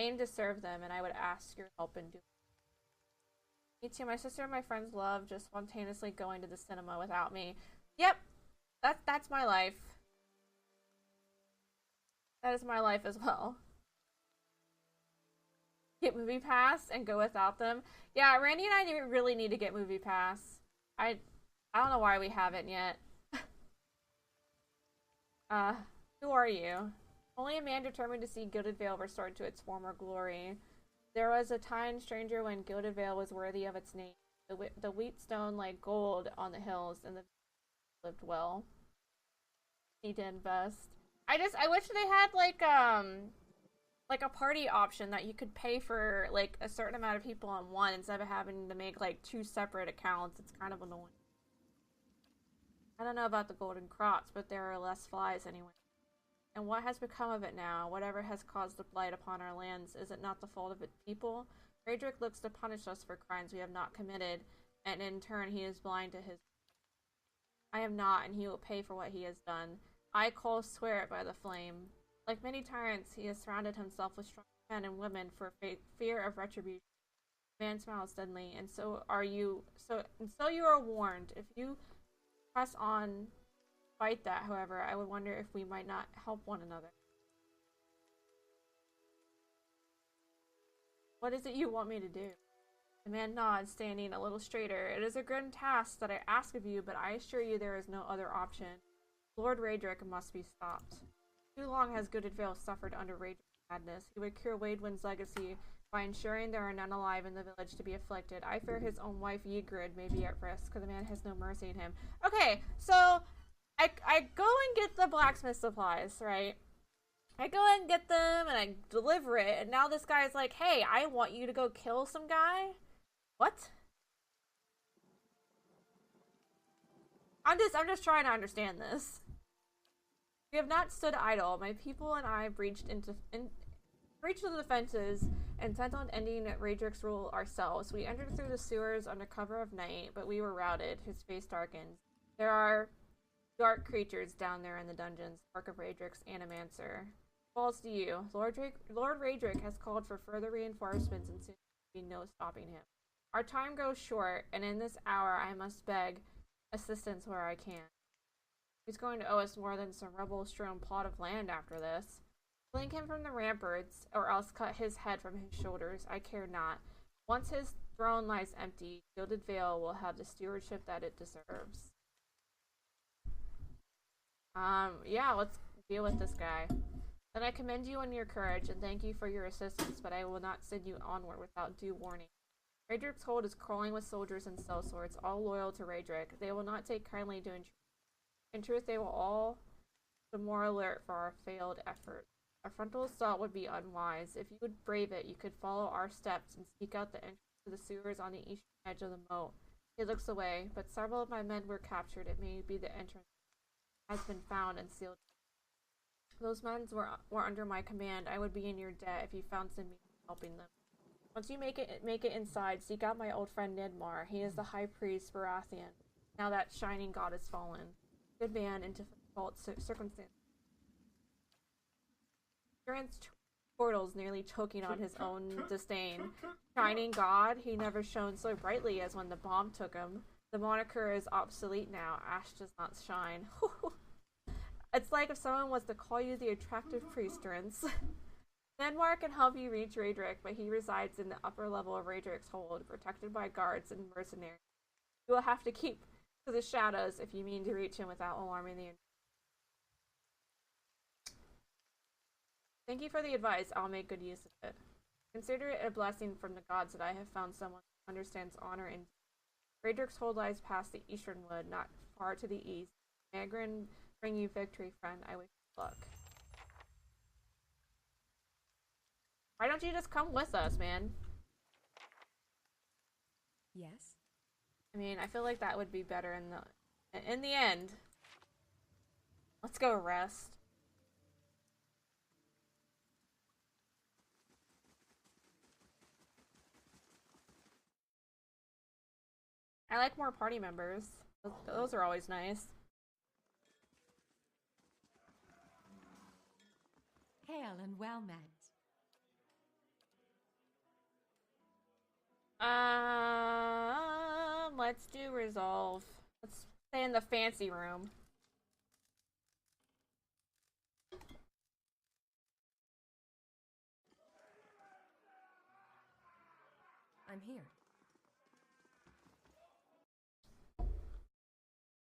aim to serve them, and I would ask your help in doing it. Me too. My sister and my friends love just spontaneously going to the cinema without me. Yep, that's my life. That is my life as well. Get Movie Pass and go without them. Yeah, Randy and I really need to get Movie Pass. I I don't know why we haven't yet. Uh, who are you? Only a man determined to see Gilded Vale restored to its former glory. There was a time, stranger, when Gilded Vale was worthy of its name. The wheatstone like gold on the hills, and the lived well. He did best. I wish they had like a party option that you could pay for like a certain amount of people on one instead of having to make like two separate accounts. It's kind of annoying. I don't know about the golden crops, but there are less flies anyway. And what has become of it now? Whatever has caused the blight upon our lands, is it not the fault of its people? Raedric looks to punish us for crimes we have not committed, and in turn he is blind to his... I am not, and he will pay for what he has done. I, Cole, swear it by the flame. Like many tyrants, he has surrounded himself with strong men and women for fear of retribution. The man smiles suddenly, and so are you. So you are warned. If you press on, fight that, however, I would wonder if we might not help one another. What is it you want me to do? The man nods, standing a little straighter. It is a grim task that I ask of you, but I assure you there is no other option. Lord Raedric must be stopped. Too long has Gilded Vale suffered under Raedric's madness. He would cure Waidwin's legacy by ensuring there are none alive in the village to be afflicted. I fear his own wife Ygritte may be at risk, because the man has no mercy in him. Okay, so I go and get the blacksmith supplies, right? I go and get them and I deliver it, and now this guy's like, hey, I want you to go kill some guy? What? I'm just trying to understand this. We have not stood idle. My people and I breached the defenses, intent on ending Raedric's rule ourselves. We entered through the sewers under cover of night, but we were routed. His face darkened. There are dark creatures down there in the dungeons, Mark of Raedric's Animancer. Falls to you. Lord Raedric has called for further reinforcements, and soon there will be no stopping him. Our time grows short, and in this hour I must beg assistance where I can. He's going to owe us more than some rubble-strewn plot of land after this. Fling him from the ramparts, or else cut his head from his shoulders. I care not. Once his throne lies empty, Gilded Vale will have the stewardship that it deserves. Yeah, let's deal with this guy. Then I commend you on your courage, and thank you for your assistance, but I will not send you onward without due warning. Raedric's hold is crawling with soldiers and sellswords, all loyal to Raedric. They will not take kindly to intrude. In truth, they will all the more alert for our failed effort. A frontal assault would be unwise. If you would brave it, you could follow our steps and seek out the entrance to the sewers on the eastern edge of the moat. He looks away, but several of my men were captured. It may be the entrance has been found and sealed. Those men were under my command. I would be in your debt if you found some means of helping them. Once you make it inside, seek out my old friend Nidmar. He is the high priest Baratheon. Now that shining god has fallen. Good man into difficult circumstances. Durant's portals nearly choking on his own disdain. Shining god, he never shone so brightly as when the bomb took him. The moniker is obsolete now. Ash does not shine. It's like if someone was to call you the attractive priest, Durance. Nidmar can help you reach Raedric, but he resides in the upper level of Raedric's hold, protected by guards and mercenaries. You will have to keep to the shadows if you mean to reach him without alarming the... Thank you for the advice. I'll make good use of it. Consider it a blessing from the gods that I have found someone who understands honor and... Raedric's hold lies past the eastern wood, not far to the east. Magrin bring you victory, friend. I wish you luck. Why don't you just come with us, man? Yes. I mean, I feel like that would be better in the end. Let's go rest. I like more party members. Those are always nice. Hail and well met. Let's do resolve. Let's stay in the fancy room. I'm here.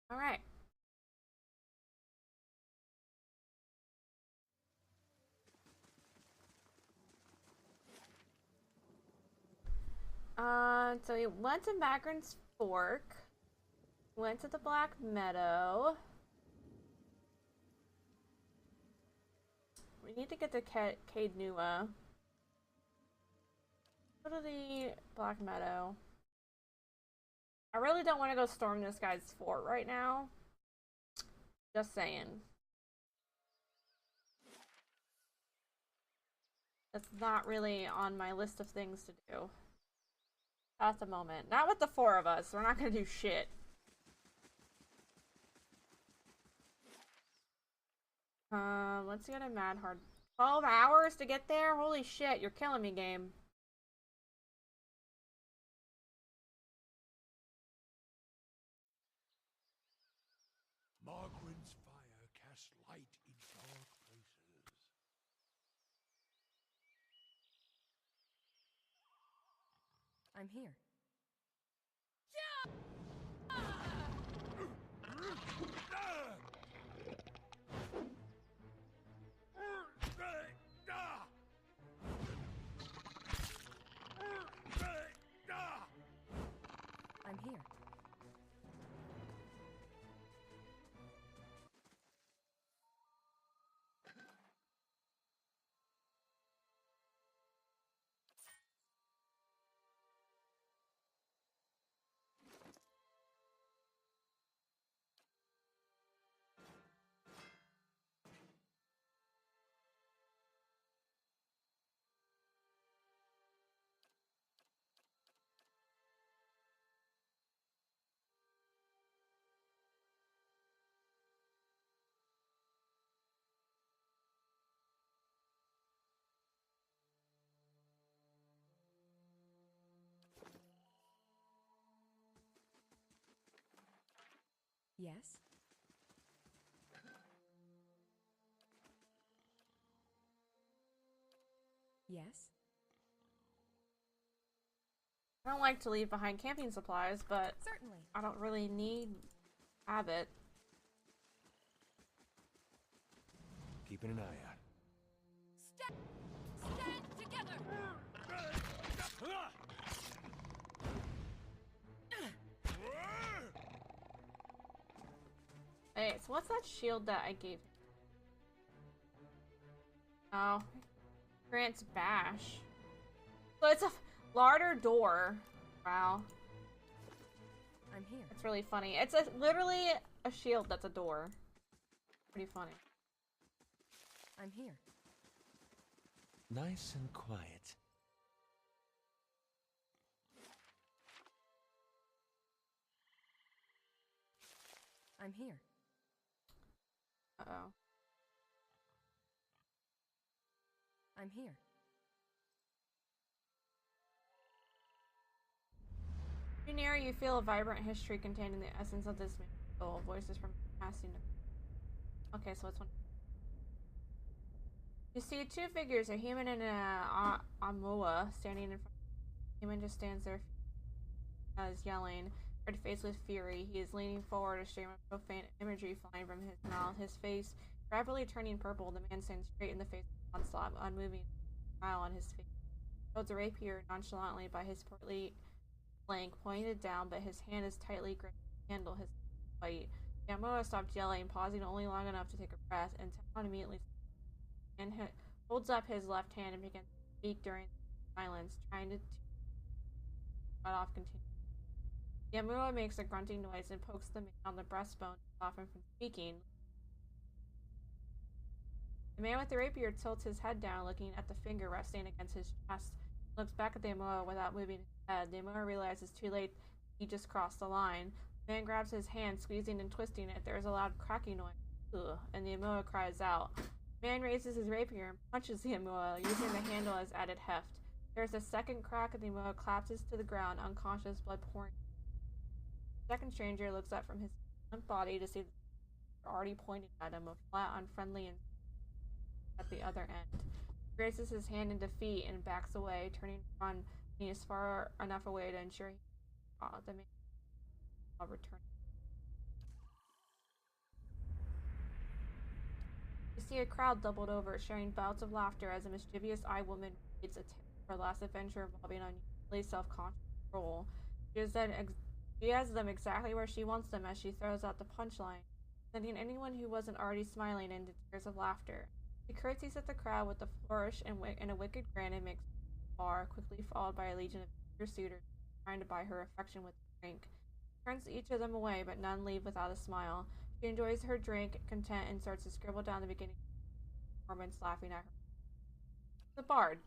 All right. So we went to Magrin's Fork. Went to the Black Meadow. We need to get to Cade Nua. Go to the Black Meadow. I really don't want to go storm this guy's fort right now. Just saying. That's not really on my list of things to do at the moment. Not with the four of us. We're not gonna do shit. Let's get a Mad Hard. 12 hours to get there? Holy shit, you're killing me, game. Margaret's fire casts light in dark places. I'm here. I'm here. Yes. Yes. I don't like to leave behind camping supplies, but Certainly. I don't really need have it. Keeping an eye out. Stand together. Hey, so what's that shield that I gave? Oh, Grant's Bash. So it's a larder door. Wow, I'm here. it's really funny. It's literally a shield that's a door. Pretty funny. I'm here. Nice and quiet. I'm here. Uh-oh. I'm here. Too near, you feel a vibrant history contained in the essence of this soul. Voices from past. Okay, so it's one. You see two figures, a human and a Amoa, standing in front. The human just stands there, yelling, red faced with fury. He is leaning forward, a stream of profane imagery flying from his mouth. His face rapidly turning purple. The man stands straight in the face of onslaught, unmoving, smile on his face. He holds a rapier nonchalantly by his portly flank, pointed down, but his hand is tightly gripped to handle his fight. Yamoa stopped yelling, pausing only long enough to take a breath, and Town immediately and holds up his left hand and begins to speak during silence, trying to cut off continually. Yamura makes a grunting noise and pokes the man on the breastbone to stop him from speaking. The man with the rapier tilts his head down, looking at the finger resting against his chest. He looks back at the Yamura without moving his head. The Yamura realizes too late he just crossed the line. The man grabs his hand, squeezing and twisting it. There is a loud cracking noise. Ugh, and the Yamura cries out. The man raises his rapier and punches the Yamura, using the handle as added heft. There's a second crack and the Moa collapses to the ground, unconscious, blood pouring. The second stranger looks up from his limp body to see they're already pointing at him, a flat, unfriendly and at the other end. He raises his hand in defeat and backs away, turning to run when he is far enough away to ensure the man will return. You see a crowd doubled over, sharing bouts of laughter as a mischievous eye woman reads a tale of her last adventure involving an unusually self-conscious troll. She has them exactly where she wants them as she throws out the punchline, sending anyone who wasn't already smiling into tears of laughter. She curtsies at the crowd with a flourish and a wicked grin and makes a bar, quickly followed by a legion of eager suitors trying to buy her affection with a drink. She turns each of them away, but none leave without a smile. She enjoys her drink, content, and starts to scribble down the beginning of the performance, laughing at her. The Bard.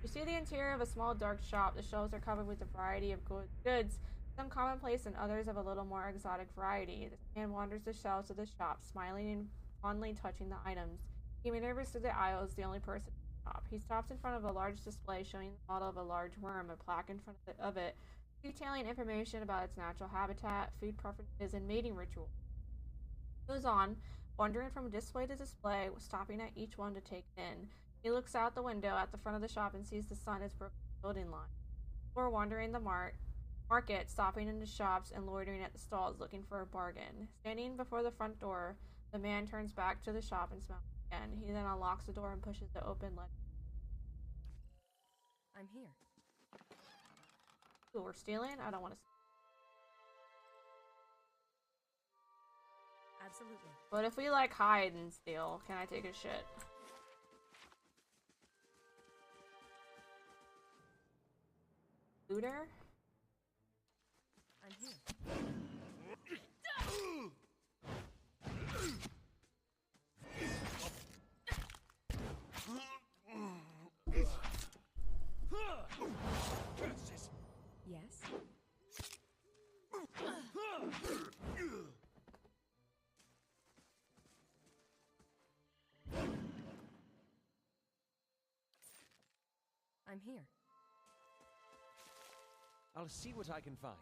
You see the interior of a small dark shop. The shelves are covered with a variety of goods, some commonplace and others of a little more exotic variety. The man wanders the shelves of the shop, smiling and fondly touching the items. He maneuvers through the aisles, the only person in the shop. He stops in front of a large display showing the model of a large worm, a plaque in front of it, detailing information about its natural habitat, food preferences, and mating rituals. He goes on, wandering from display to display, stopping at each one to take it in. He looks out the window at the front of the shop and sees the sun has broken the building line. People are wandering the market, stopping into shops and loitering at the stalls looking for a bargain. Standing before the front door, the man turns back to the shop and smiles again. He then unlocks the door and pushes it open. I'm here. Ooh, we're stealing? I don't want to. Absolutely. But if we like hide and steal, can I take a shit? Looter? I'm here. Yes. I'm here. I'll see what I can find.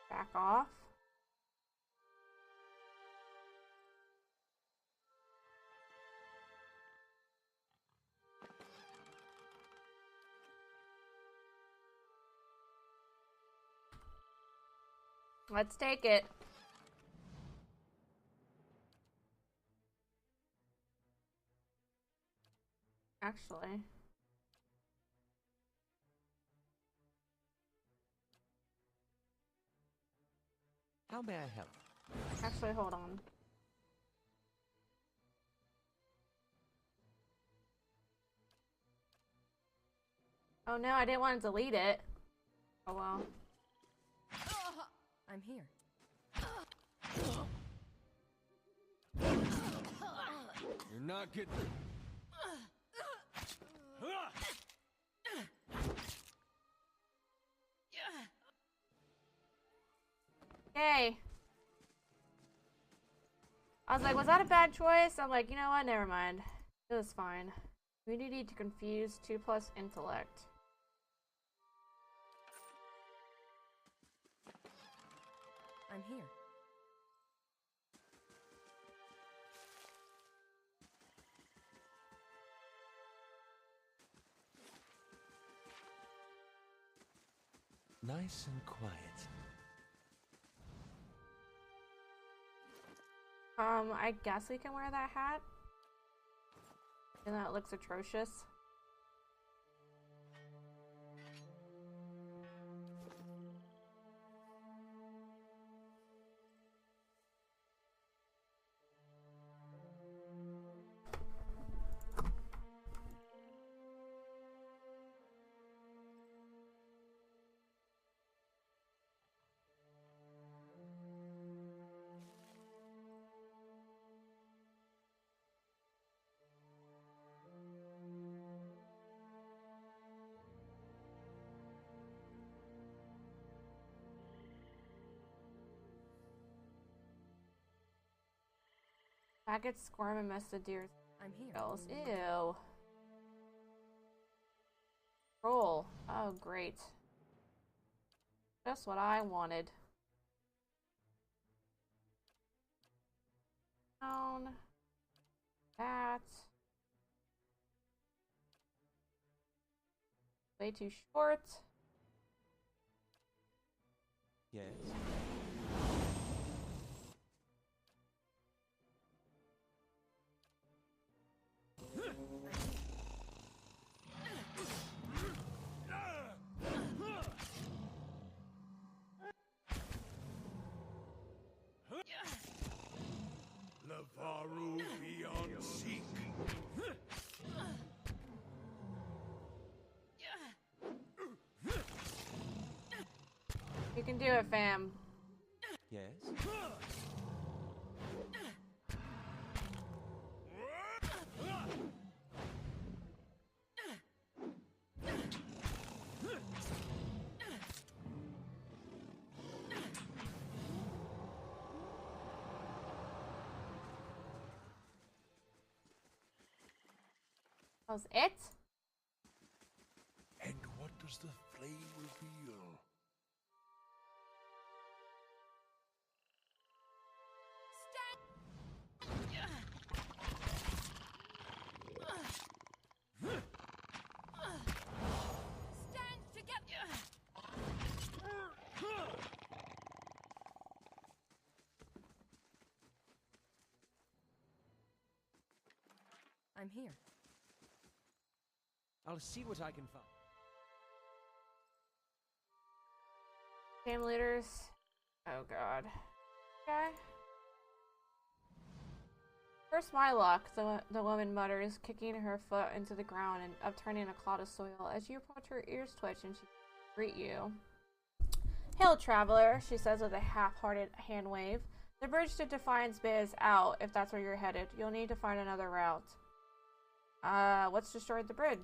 Back off. Let's take it. Actually. How may I help? Actually, hold on. Oh no, I didn't want to delete it. Oh well. I'm here. You're not getting... Yay. I was like, was that a bad choice? I'm like, you know what? Never mind. It was fine. We need to confuse 2 plus intellect. I'm here. Nice and quiet. I guess we can wear that hat. And that looks atrocious. Maggots squirm and mess the deer's I'm here. scales. Ew. Roll. Oh, great. Just what I wanted. Down. That. Way too short. Yes. Lavaru beyond seek. You can do it, fam. Yes. That was it? And what does the flame reveal? Stand together. I'm here. I'll see what I can find. Team leaders. Oh god. Okay. First my luck, the woman mutters, kicking her foot into the ground and upturning a clod of soil. As you approach, her ears twitch and she greet you. Hail, traveler, she says with a half-hearted hand wave. The bridge to Defiance Bay is out, if that's where you're headed. You'll need to find another route. What's destroyed the bridge?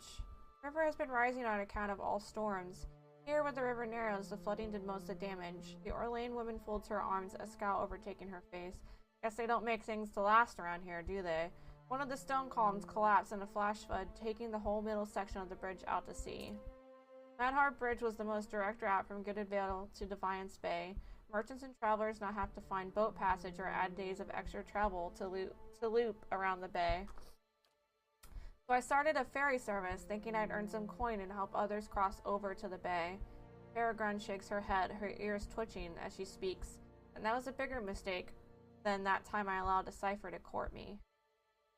The river has been rising on account of all storms. Here, where the river narrows, the flooding did most of the damage. The Orlane woman folds her arms, a scowl overtaking her face. Guess they don't make things to last around here, do they? One of the stone columns collapsed in a flash flood, taking the whole middle section of the bridge out to sea. Madhart Bridge was the most direct route from Gooded Vale to Defiance Bay. Merchants and travelers now have to find boat passage or add days of extra travel to loop around the bay. So I started a ferry service, thinking I'd earn some coin and help others cross over to the bay. Peregrine shakes her head, her ears twitching as she speaks. And that was a bigger mistake than that time I allowed a cipher to court me.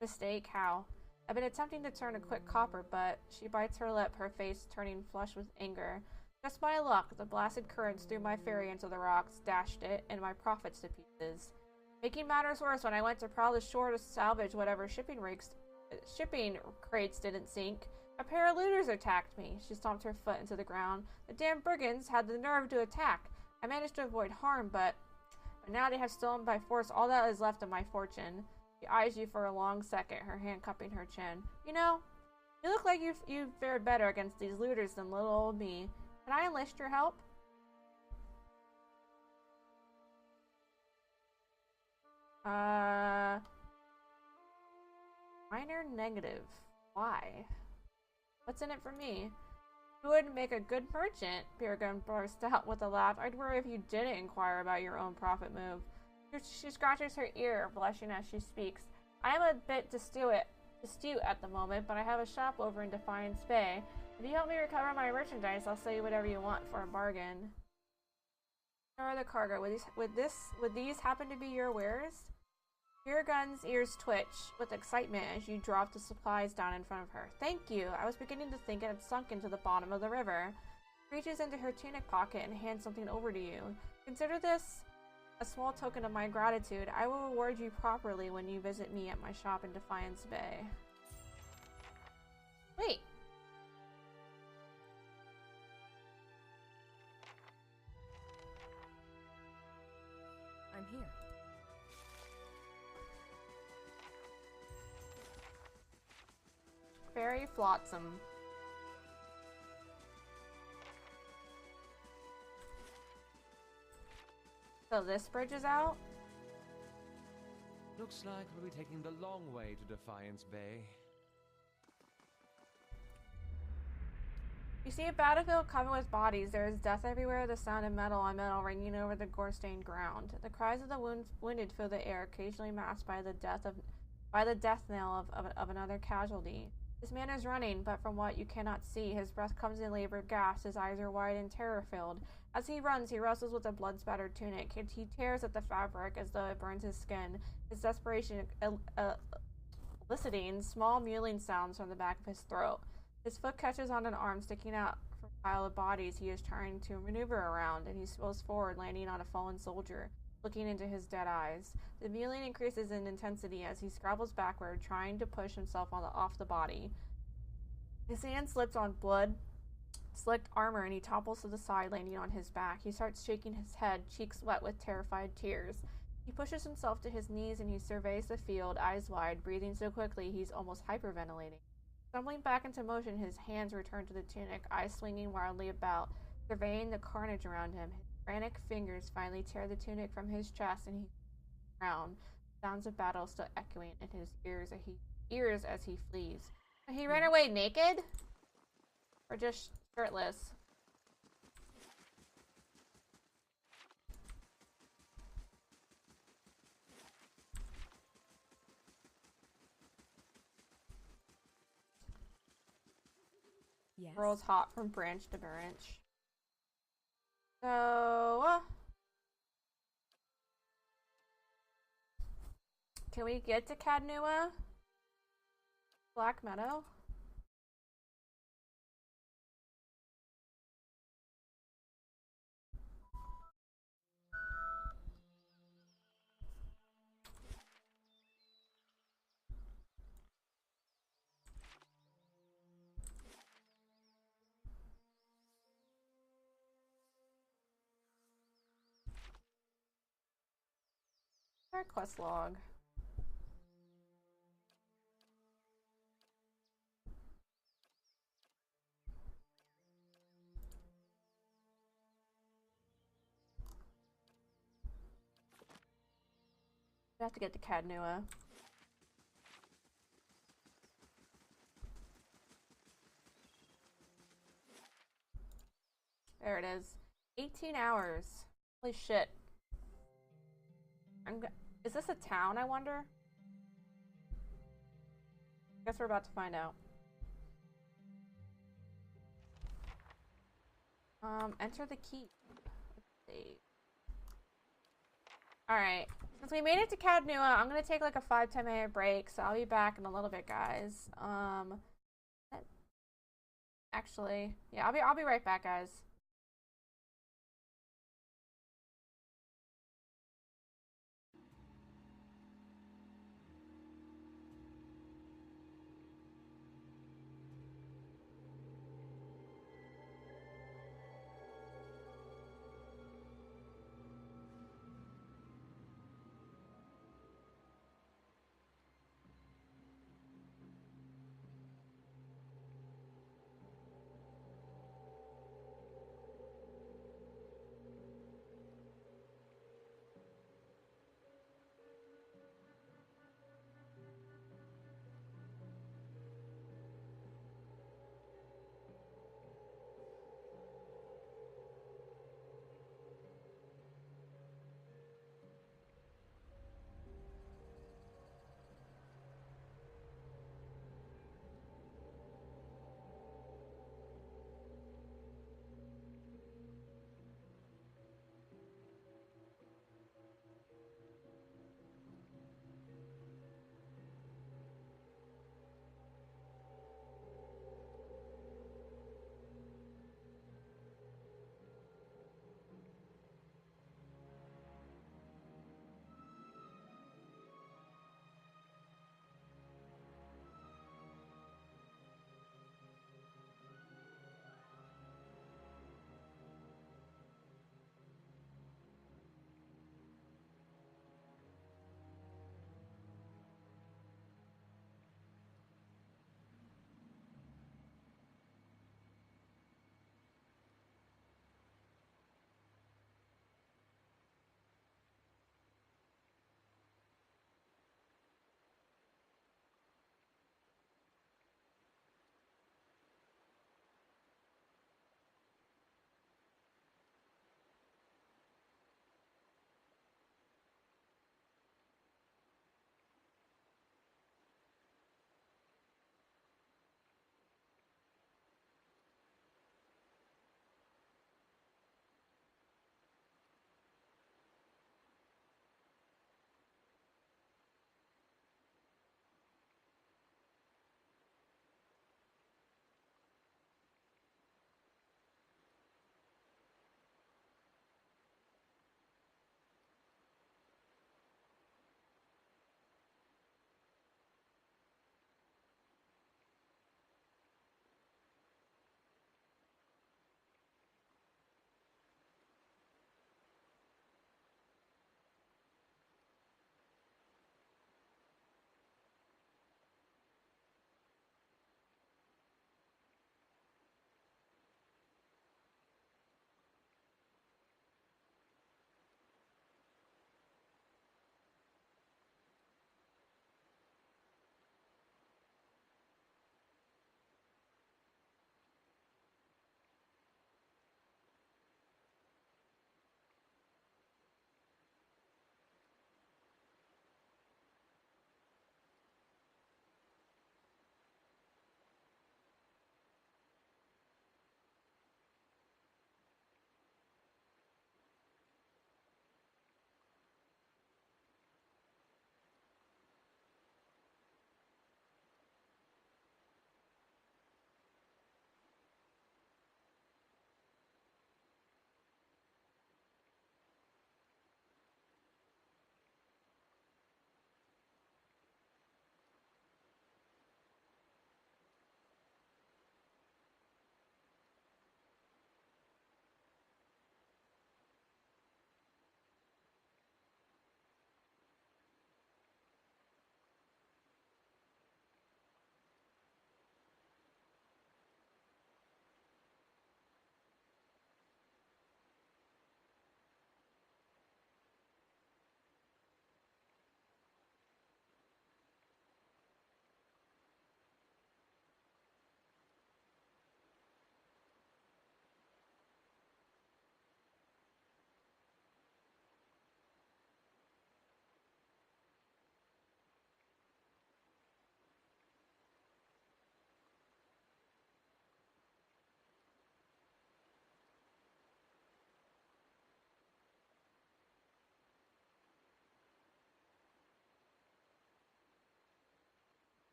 Mistake? How? I've been attempting to turn a quick copper, but she bites her lip, her face turning flush with anger. Just by luck, the blasted currents threw my ferry into the rocks, dashed it, and my profits to pieces. Making matters worse, when I went to prowl the shore to salvage whatever shipping crates didn't sink, a pair of looters attacked me. She stomped her foot into the ground. The damn brigands had the nerve to attack. I managed to avoid harm, but now they have stolen by force all that is left of my fortune. She eyes you for a long second, her hand cupping her chin. You know, you look like you've fared better against these looters than little old me. Can I enlist your help? Minor negative. Why? What's in it for me? You would make a good merchant, Peregrine burst out with a laugh. I'd worry if you didn't inquire about your own profit move. She scratches her ear, blushing as she speaks. I am a bit astute at the moment, but I have a shop over in Defiance Bay. If you help me recover my merchandise, I'll sell you whatever you want for a bargain. Nor the cargo. Would these happen to be your wares? Peregrine's ears twitch with excitement as you drop the supplies down in front of her. Thank you. I was beginning to think it had sunk into the bottom of the river. She reaches into her tunic pocket and hands something over to you. Consider this a small token of my gratitude. I will reward you properly when you visit me at my shop in Defiance Bay. Wait. I'm here. Very flotsam. So this bridge is out? Looks like we'll be taking the long way to Defiance Bay. You see a battlefield covered with bodies. There is death everywhere, the sound of metal on metal ringing over the gore-stained ground. The cries of the wounded fill the air, occasionally masked by the death knell of another casualty. This man is running, but from what you cannot see, his breath comes in labored gasps, his eyes are wide and terror-filled. As he runs, he wrestles with a blood-spattered tunic. He tears at the fabric as though it burns his skin, his desperation eliciting small mewling sounds from the back of his throat. His foot catches on an arm sticking out from a pile of bodies he is trying to maneuver around, and he spills forward, landing on a fallen soldier, looking into his dead eyes. The mewling increases in intensity as he scrabbles backward, trying to push himself off the body. His hand slips on blood-slicked armor, and he topples to the side, landing on his back. He starts shaking his head, cheeks wet with terrified tears. He pushes himself to his knees, and he surveys the field, eyes wide, breathing so quickly he's almost hyperventilating. Stumbling back into motion, his hands return to the tunic, eyes swinging wildly about, surveying the carnage around him. His frantic fingers finally tear the tunic from his chest, and he around, sounds of battle still echoing in his ears as he flees. He ran away naked? Or just shirtless? Yes. Rolls hot from branch to branch. So, can we get to Cadnua? Black Meadow? Our quest log. We have to get to Cadnua. There it is. 18 hours. Holy shit. Is this a town, I wonder? Guess we're about to find out. Enter the key. Let's see. Alright. Since we made it to Cadnua, I'm gonna take like a 5-10 minute break, so I'll be back in a little bit, guys. Actually, yeah, I'll be right back, guys.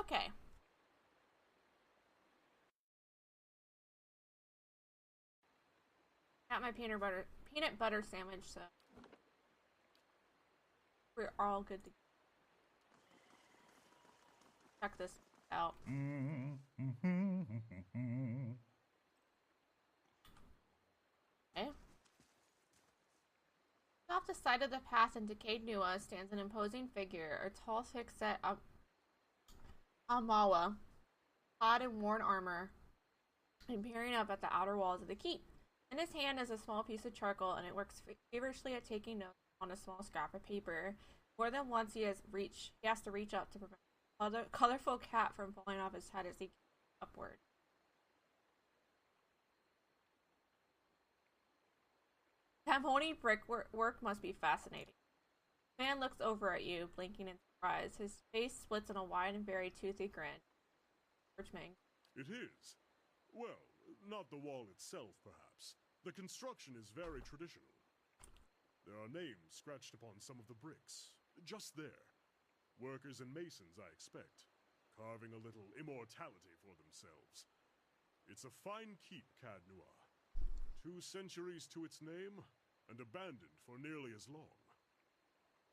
Okay. Got my peanut butter sandwich, so we're all good to check this out. Okay. Off the side of the path in decayed Nua stands an imposing figure, a tall, thick-set Amawa, clad in worn armor, and peering up at the outer walls of the keep. In his hand is a small piece of charcoal, and it works feverishly at taking notes on a small scrap of paper. More than once he has to reach up to prevent a colorful cat from falling off his head as he keeps upward. Tamhoni brickwork must be fascinating. The man looks over at you, blinking in surprise. His face splits in a wide and very toothy grin. Richmond. It is. Well, not the wall itself, perhaps. The construction is very traditional. There are names scratched upon some of the bricks. Just there. Workers and masons, I expect. Carving a little immortality for themselves. It's a fine keep, Cadnua. 2 centuries to its name, and abandoned for nearly as long.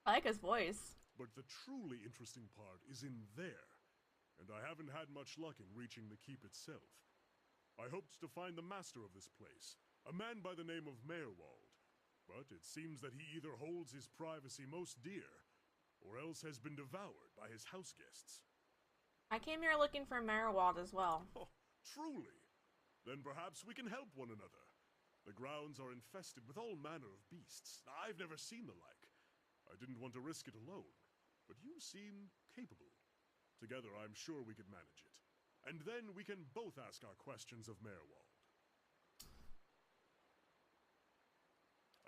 I like his voice. But the truly interesting part is in there, and I haven't had much luck in reaching the keep itself. I hoped to find the master of this place, a man by the name of Meerwald, but it seems that he either holds his privacy most dear, or else has been devoured by his house guests. I came here looking for Meerwald as well. Oh, truly? Then perhaps we can help one another. The grounds are infested with all manner of beasts. I've never seen the like. I didn't want to risk it alone, but you seem capable. Together, I'm sure we could manage it. And then we can both ask our questions of Meerwald.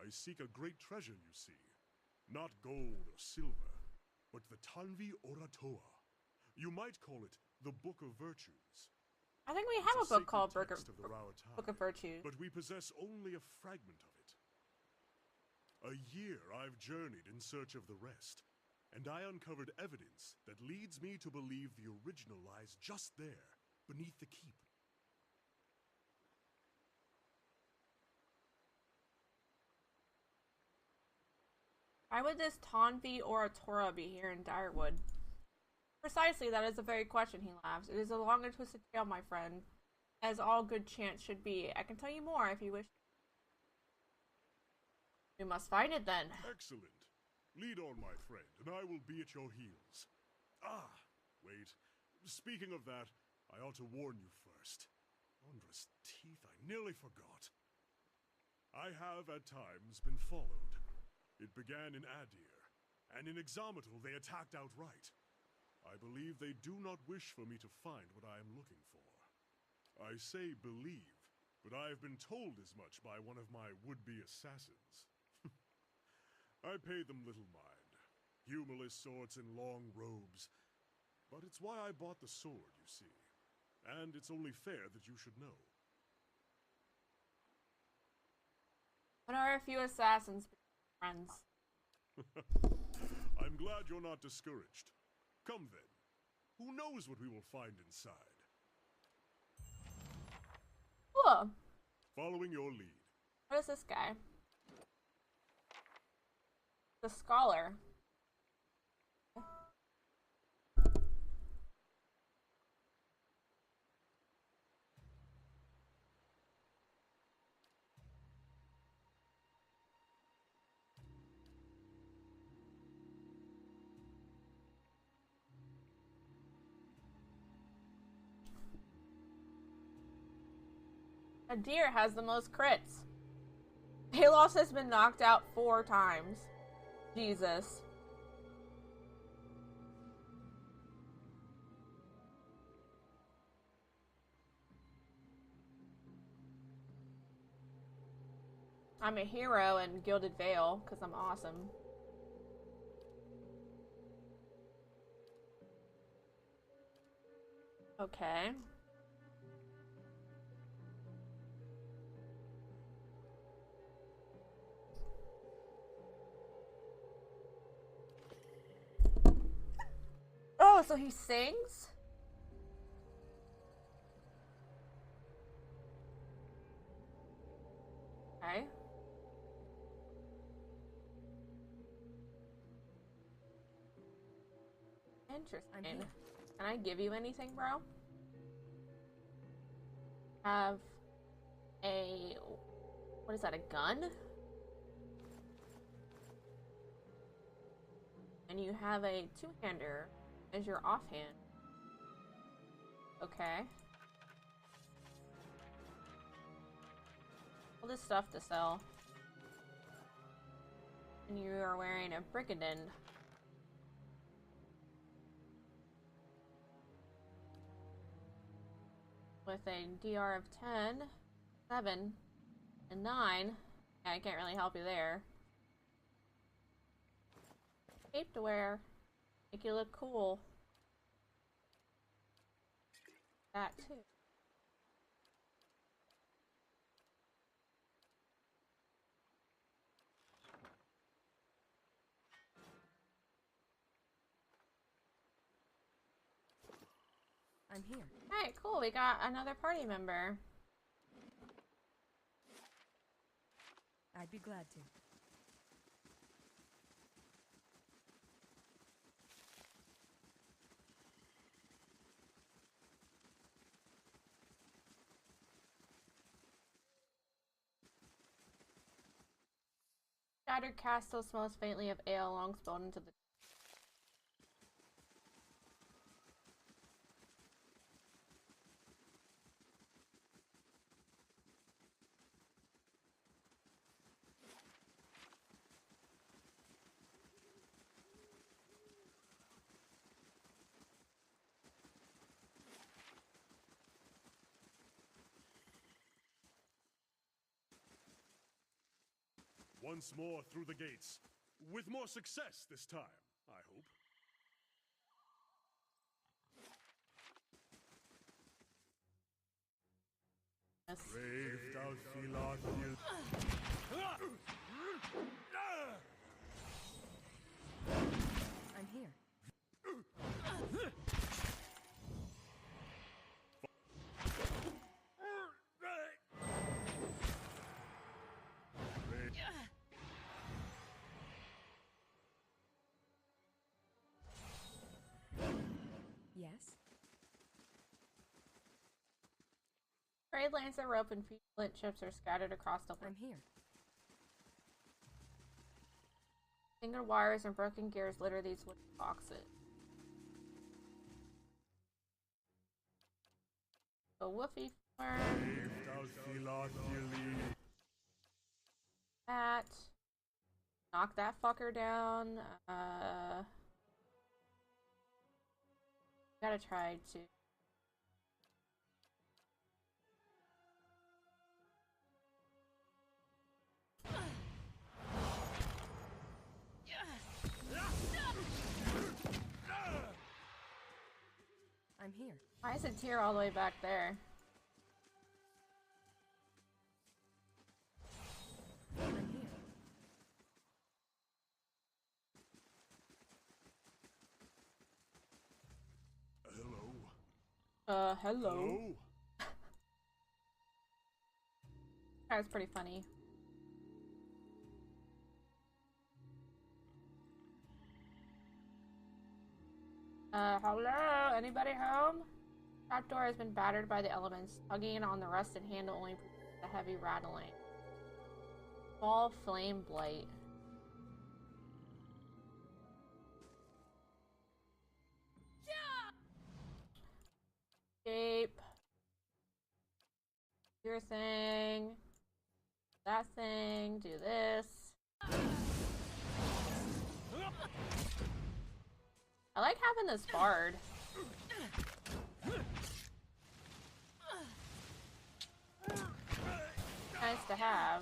I seek a great treasure, you see. Not gold or silver, but the Tanvi Oratoa. You might call it the Book of Virtues. I think we have a book called Book of Virtues. But we possess only a fragment of it. A year I've journeyed in search of the rest, and I uncovered evidence that leads me to believe the original lies just there, beneath the keep. Why would this Tanvi Oratora be here in Direwood? Precisely, that is a very question, he laughs. It is a long and twisted tale, my friend, as all good chance should be. I can tell you more if you wish. We must find it then. Excellent. Lead on, my friend, and I will be at your heels. Ah, wait. Speaking of that, I ought to warn you first. Wondrous teeth, I nearly forgot. I have, at times, been followed. It began in Adir, and in Exometal they attacked outright. I believe they do not wish for me to find what I am looking for. I say believe, but I have been told as much by one of my would-be assassins. I paid them little mind. Humorless sorts in long robes. But it's why I bought the sword, you see. And it's only fair that you should know. What are a few assassins, friends? I'm glad you're not discouraged. Come then. Who knows what we will find inside? Cool. Following your lead. What is this guy? The scholar. A deer has the most crits. Palos has been knocked out 4 times. Jesus. I'm a hero in Gilded Vale because I'm awesome. Okay. Oh, so he sings? Interesting. here. Can I give you anything, bro? Have a... What is that, a gun? And you have a two-hander as your offhand. Okay. All this stuff to sell. And you are wearing a brigandine. With a DR of 10, 7, and 9. Yeah, I can't really help you there. Cape to wear. Make you look cool. That too. I'm here. Alright, cool. We got another party member. I'd be glad to. Shattered castle smells faintly of ale long spilled into the... Once more through the gates. With more success this time, I hope. Yes. Brave thou Philotheus. I'm here. Yes. Trade lance of rope and flint chips are scattered across the I'm here. Fingered wires and broken gears litter these wooden boxes. A woofy farm. Brave thou Philotheus. That. Knock that fucker down. Gotta try to. I'm here. Why is it tear all the way back there? I'm here. Hello. Hello. Hello. That was pretty funny. Hello? Anybody home? That door has been battered by the elements. Tugging on the rusted handle only produces a heavy rattling. Small flame blight. Escape. Your thing. That thing. Do this. I like having this bard. Nice to have.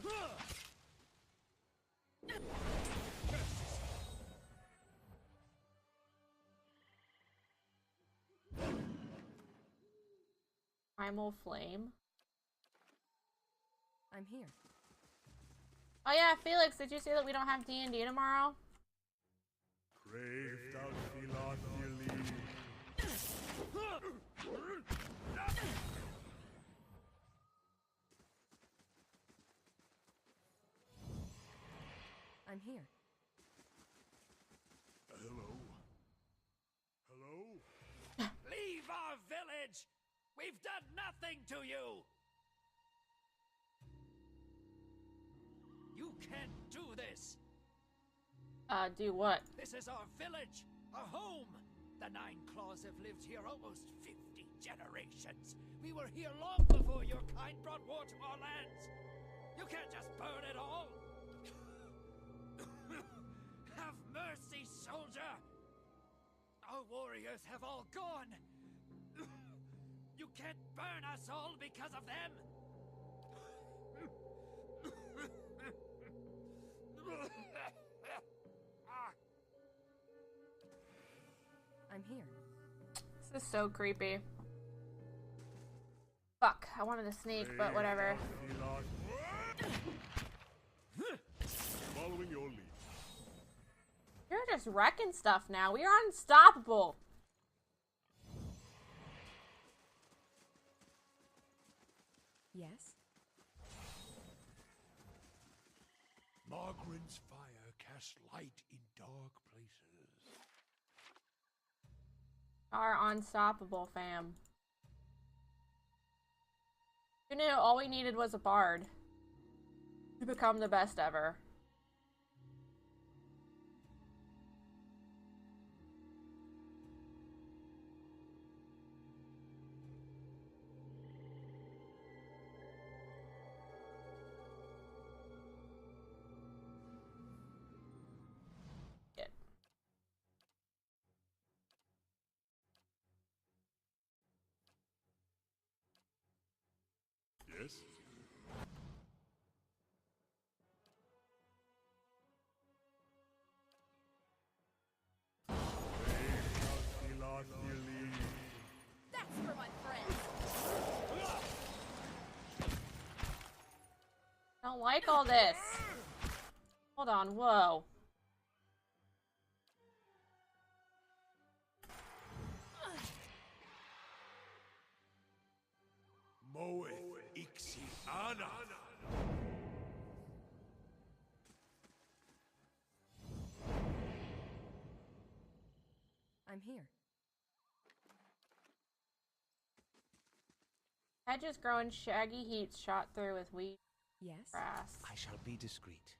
Primal flame. I'm here. Oh yeah, Felix, did you say that we don't have D&D tomorrow? Brave thou Philotheus. I'm here. Hello. Hello. We've done nothing to you! You can't do this! Do what? This is our village, our home! The Nine Claws have lived here almost 50 generations. We were here long before your kind brought war to our lands. You can't just burn it all! Have mercy, soldier! Our warriors have all gone! You can't burn us all because of them! I'm here. This is so creepy. Fuck, I wanted to sneak, but whatever. Following your lead. You're just wrecking stuff now. We are unstoppable. Yes? Margaret's fire casts light in dark places. Are unstoppable, fam. Who knew all we needed was a bard to become the best ever? Yes? That's for my friends! I don't like all this. Hold on, whoa. Moeth Ixi Ana. I'm here. Hedges growing shaggy heats shot through with wheat Yes? grass. I shall be discreet.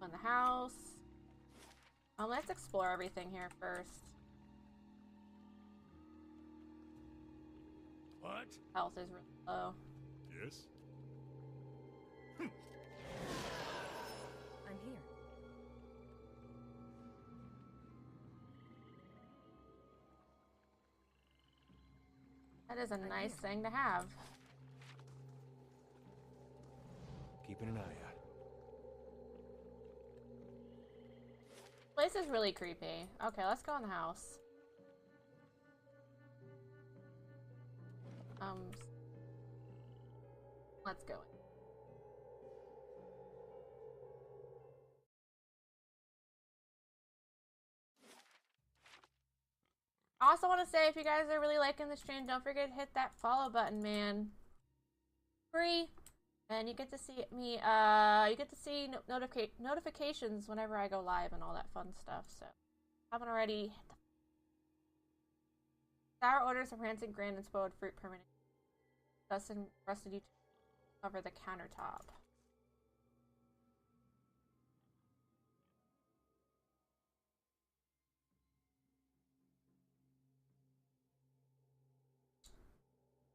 On the house. Let's explore everything here first. What? Health is really low. Yes? I'm here. That is a nice thing to have. Keeping an eye out. Place is really creepy. Okay, let's go in the house. Let's go. I also want to say, if you guys are really liking the stream, don't forget to hit that follow button, man. Free. And you get to see me, you get to see notifications whenever I go live and all that fun stuff, so. Haven't already, hit the sour odors of rancid grain and spoiled fruit permanent. Dust and residue cover the countertop.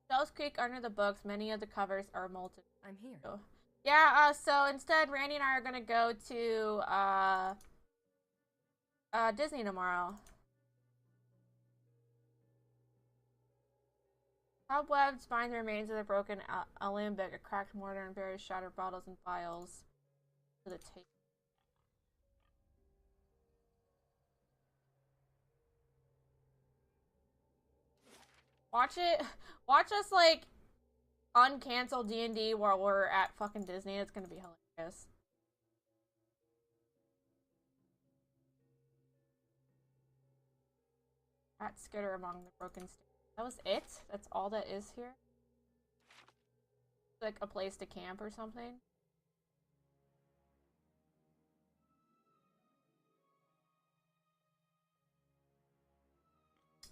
Shells creak under the books. Many of the covers are molten. I'm here. So, yeah, so instead, Randy and I are gonna go to Disney tomorrow. Cobwebs bind the remains of the broken alembic, a cracked mortar, and various shattered bottles and vials to the table. Watch us like uncancel D&D while we're at fucking Disney. It's gonna be hilarious. Rat skitter among the broken stairs. That was it? That's all that is here? Like a place to camp or something?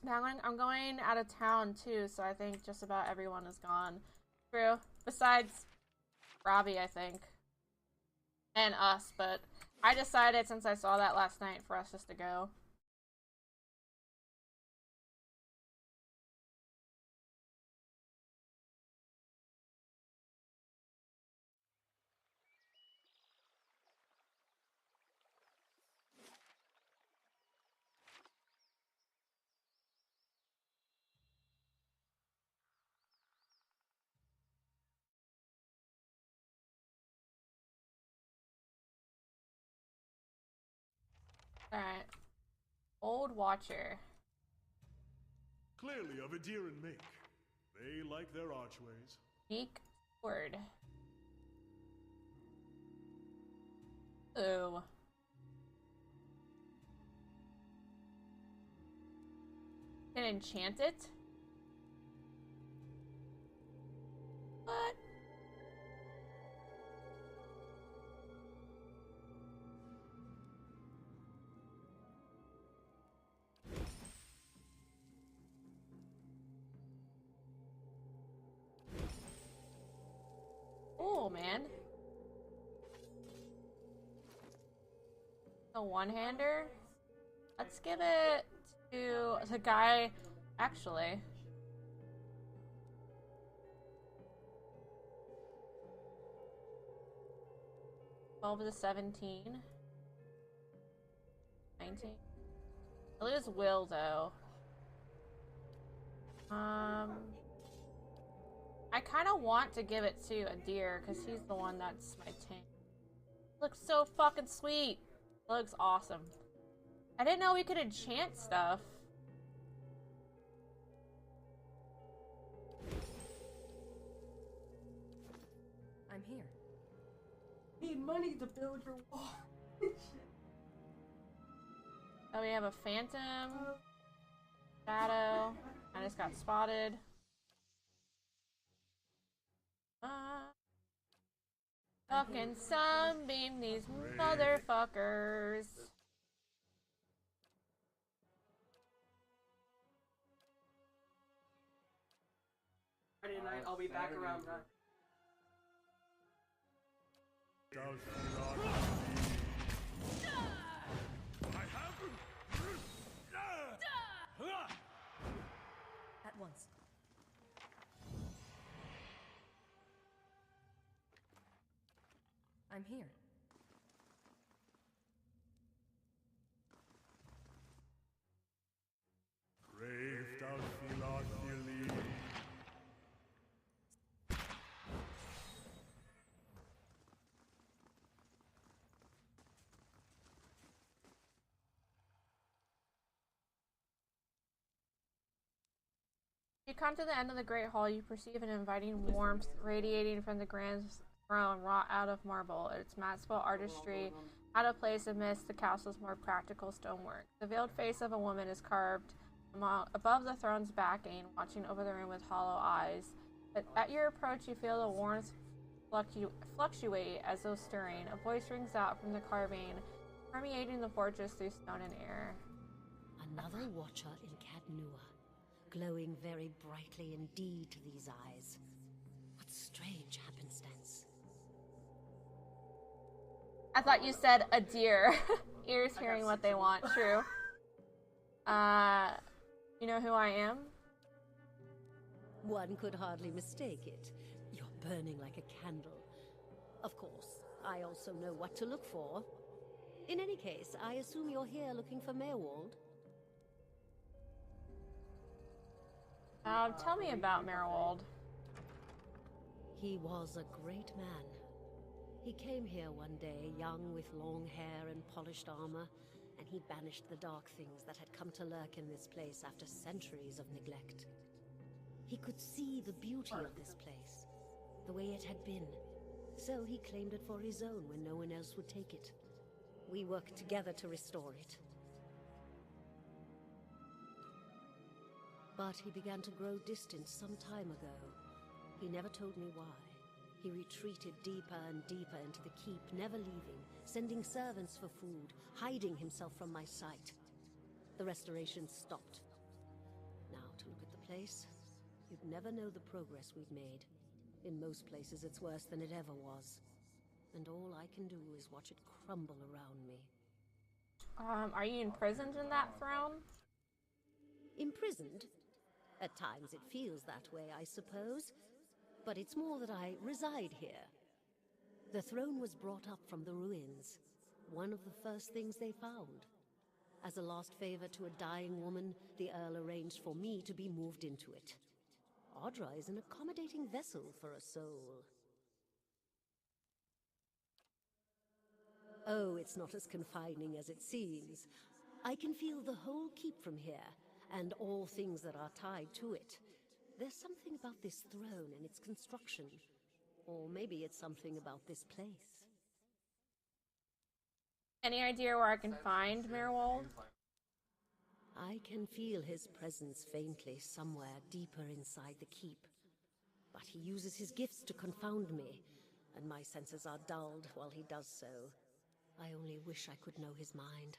Now I'm going out of town too, so I think just about everyone is gone. True. Besides Robbie, I think. And us, but I decided since I saw that last night for us just to go. Alright. Old Watcher. Clearly of Adiran make. They like their archways. Meek Sword. Ooh. Can enchant it? What? Cool, man. A one-hander? Let's give it to the guy, actually. $12 to 17. 19. I lose Will, though. I kind of want to give it to Adir, because he's the one that's my tank. Looks so fucking sweet. Looks awesome. I didn't know we could enchant stuff. I'm here. Need money to build your wall. Oh, we have a Phantom. Shadow. I just got spotted. Fucking sunbeam these motherfuckers. Friday night, I'll be back around 9. At once. I'm here. Brave thou Philod Philly. You come to the end of the Great Hall, you perceive an inviting warmth radiating from the grand throne wrought out of marble. Its masterful artistry out of place amidst the castle's more practical stonework. The veiled face of a woman is carved above the throne's backing, watching over the room with hollow eyes. But at your approach, you feel the warmth fluctuate as though stirring. A voice rings out from the carving, permeating the fortress through stone and air. Another watcher in Cadnua, glowing very brightly indeed to these eyes. What strange happenstance. I thought you said a deer. Ears hearing what they want. True. You know who I am? One could hardly mistake it. You're burning like a candle. Of course, I also know what to look for. In any case, I assume you're here looking for Merwald. Tell me about Merwald. He was a great man. He came here one day, young with long hair and polished armor, and he banished the dark things that had come to lurk in this place after centuries of neglect. He could see the beauty of this place, the way it had been, so he claimed it for his own when no one else would take it. We worked together to restore it. But he began to grow distant some time ago. He never told me why. He retreated deeper and deeper into the keep, never leaving, sending servants for food, hiding himself from my sight. The restoration stopped. place, you'd never know the progress we've made. In most places, it's worse than it ever was. And all I can do is watch it crumble around me. Are you imprisoned in that throne? Imprisoned? At times it feels that way, I suppose. But it's more that I reside here. The throne was brought up from the ruins. One of the first things they found. As a last favor to a dying woman, the Earl arranged for me to be moved into it. Audra is an accommodating vessel for a soul. Oh, it's not as confining as it seems. I can feel the whole keep from here, and all things that are tied to it. There's something about this throne and its construction. Or maybe it's something about this place. Any idea where I can find Mirwald? I can feel his presence faintly somewhere deeper inside the keep. But he uses his gifts to confound me, and my senses are dulled while he does so. I only wish I could know his mind.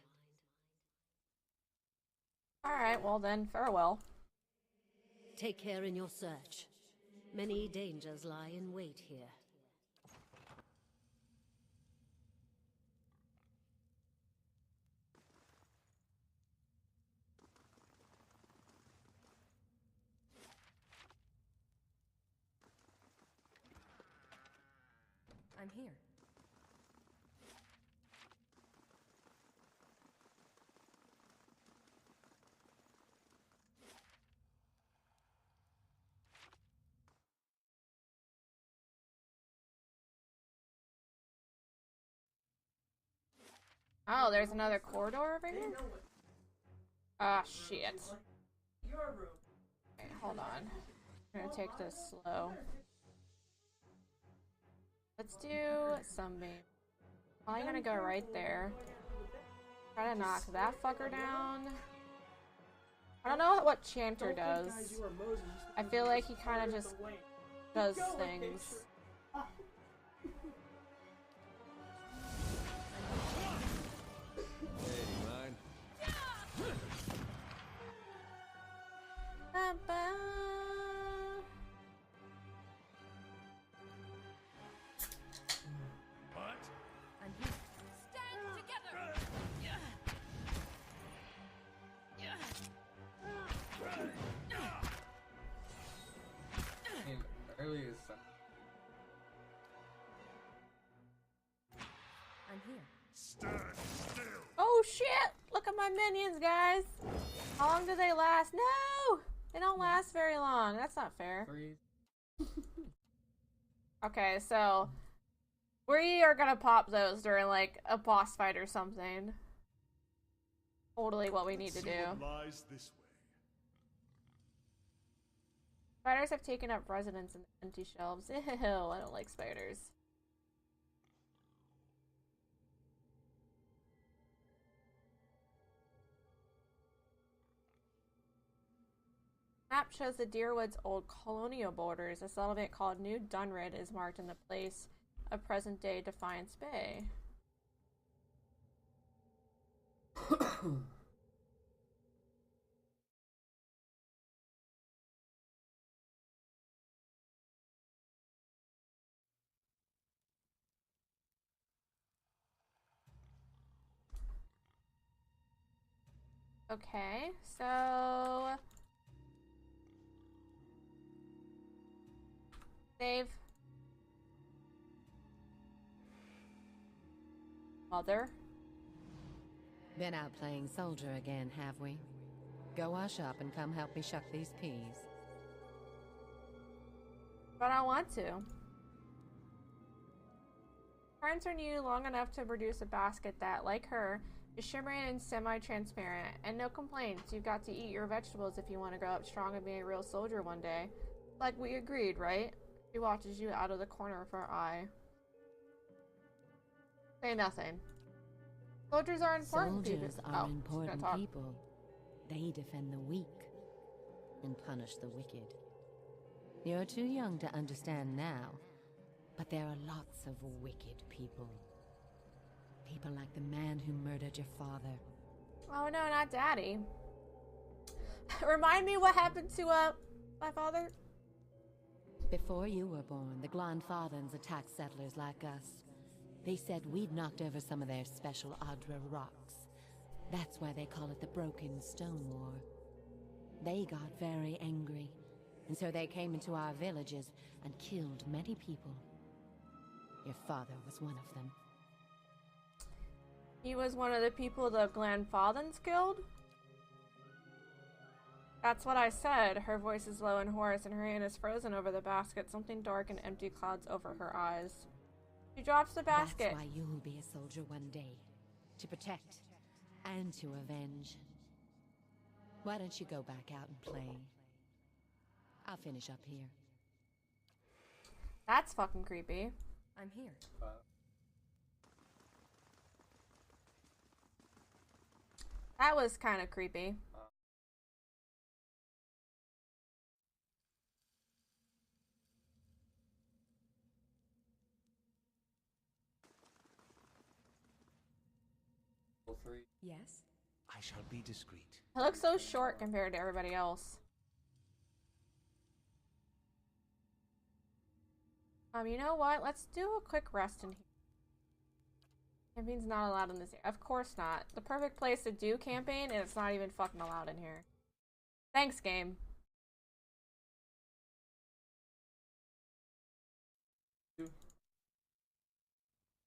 Alright, well then, farewell. Take care in your search. Many dangers lie in wait here. I'm here. Oh, there's another corridor over here? Ah, shit. Your room. Wait, hold on. I'm gonna take this slow. Let's do sunbeam. Probably gonna go right there. Try to knock that fucker down. I don't know what Chanter does. I feel like he kind of just does things. Hey, mine. What? I'm here. Stand together! In earliest I'm here. Stand still! Oh shit! Look at my minions, guys! How long do they last? No! They don't last very long. That's not fair. freeze. Okay, so we are gonna pop those during like a boss fight or something. Totally what we need to See do. what lies this way. Spiders have taken up residence in the empty shelves. Ew, I don't like spiders. Map shows the Deerwood's old colonial borders. A settlement called New Dunrid is marked in the place of present-day Defiance Bay. Okay, so save. Mother. Been out playing soldier again, have we? Go wash up and come help me shuck these peas. But I want to. Parents are needed long enough to produce a basket that, like her, is shimmering and semi-transparent. And no complaints, you've got to eat your vegetables if you want to grow up strong and be a real soldier one day. Like we agreed, right? She watches you out of the corner of her eye. Say nothing. Soldiers are important Soldiers people. are Oh, important talk. people. They defend the weak and punish the wicked. You're too young to understand now, but there are lots of wicked people. People like the man who murdered your father. Oh no, not Daddy. Remind me what happened to my father? Before you were born, the Glanfathans attacked settlers like us. They said we'd knocked over some of their special Adra rocks. That's why they call it the Broken Stone War. They got very angry, and so they came into our villages and killed many people. Your father was one of them. He was one of the people the Glanfathans killed? That's what I said. Her voice is low and hoarse, and her hand is frozen over the basket. Something dark and empty clouds over her eyes. She drops the basket. That's why you'll be a soldier one day. To protect and to avenge. Why don't you go back out and play? I'll finish up here. That's fucking creepy. I'm here. That was kind of creepy. Yes? I shall be discreet. It looks so short compared to everybody else. You know what? Let's do a quick rest in here. Camping's not allowed in this area. Of course not. The perfect place to do camping, and it's not even fucking allowed in here. Thanks, game.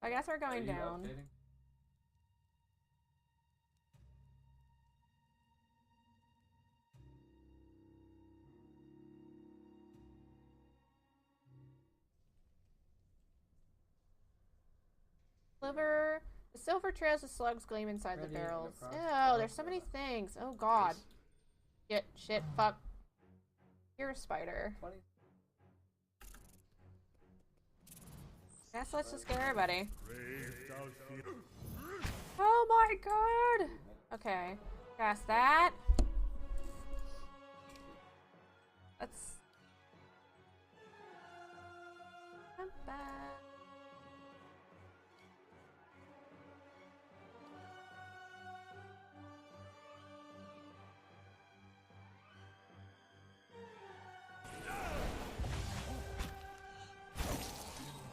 I guess we're going down. Updating? The silver trails of slugs gleam inside the Ready, barrels. no Ew, problem. there's so many things. Oh god. Shit, fuck. You're a spider. 20. Guess let's just get everybody. Brave Dalfield. Oh my god! Okay, cast that. Let's... Come back.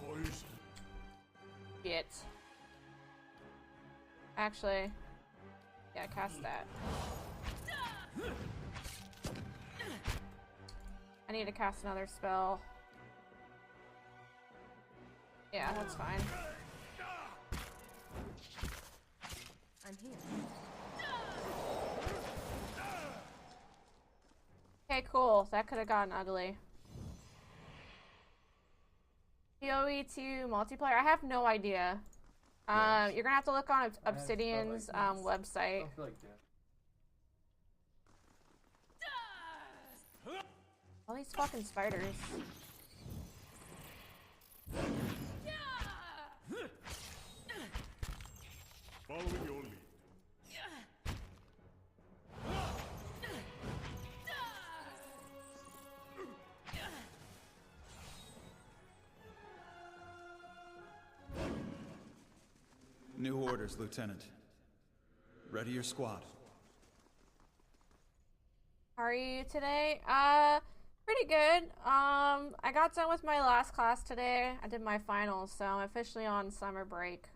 Boys, Shit. Actually, yeah, cast that. I need to cast another spell. Yeah, that's fine. I'm here. Okay, cool. That could have gotten ugly. PoE 2 multiplayer? I have no idea. You're gonna have to look on Obsidian's website. I feel like that. All these fucking spiders. following your lead. New orders, Lieutenant. Ready your squad. How are you today? Pretty good. I got done with my last class today. I did my finals, so I'm officially on summer break.